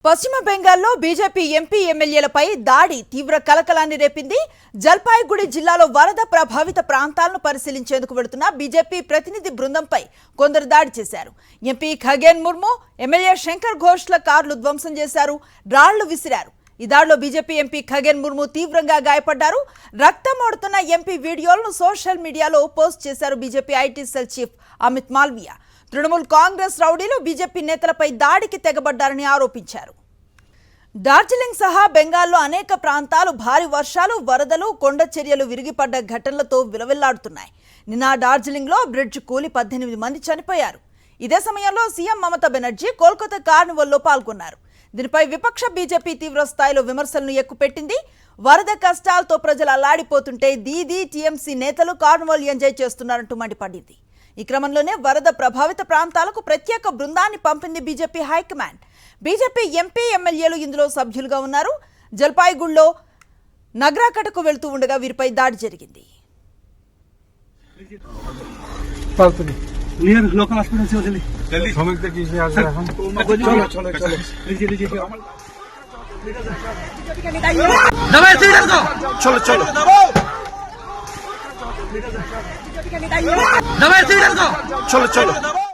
పశ్చిమ బెంగాల్లో BJP MP ఎమ్మెల్యేలపై దాడి తీవ్ర కలకలాన్ని రేపింది. జల్పాయిగుడి జిల్లాలో వరద ప్రభావిత ప్రాంతాలను పరిశీలించేందుకు వెళుతున్న బీజేపీ ప్రతినిధి బృందంపై కొందరు దాడి చేశారు. ఎంపీ ఖగేన్ ముర్ము, ఎమ్మెల్యే శంకర్ ఘోష్ల కార్లు ధ్వంసం చేశారు, రాళ్లు విసిరారు. ఈ దాడిలో బీజేపీ ఎంపీ ఖగేన్ ముర్ము తీవ్రంగా గాయపడ్డారు. రక్తమోడుతున్న ఎంపీ వీడియోలను సోషల్ మీడియాలో పోస్ట్ చేశారు BJP IT cell chief Amit Malviya. Trinamool Congress రౌడీలు బీజేపీ నేతలపై దాడికి తెగబడ్డారని ఆరోపించారు. డార్జిలింగ్ సహా బెంగాల్లో అనేక ప్రాంతాలు భారీ వర్షాలు, వరదలు, కొండ చర్యలు విరిగిపడ్డ ఘటనలతో విలవిల్లాడుతున్నాయి. నిన్న డార్జిలింగ్లో బ్రిడ్జ్ కూలి 18 మంది చనిపోయారు. ఇదే సమయంలో సీఎం మమతా బెనర్జీ కోల్కతా కార్నివల్లో పాల్గొన్నారు. దీనిపై విపక్ష బీజేపీ తీవ్ర స్థాయిలో విమర్శలను ఎక్కుపెట్టింది. వరద కష్టాలతో ప్రజలు అల్లాడిపోతుంటే దీదీ టీఎంసీ నేతలు కార్నివల్ ఎంజాయ్ చేస్తున్నారంటూ మండిపడింది. ఈ క్రమంలోనే వరద ప్రభావిత ప్రాంతాలకు ప్రత్యేక బృందాన్ని పంపింది బీజేపీ హైకమాండ్. బీజేపీ ఎంపీ ఎమ్మెల్యేలు ఇందులో సభ్యులుగా ఉన్నారు. జల్పాయిగుడిలో నగ్రాకటకు వెళ్తూ ఉండగా వీరిపై దాడి జరిగింది. चलो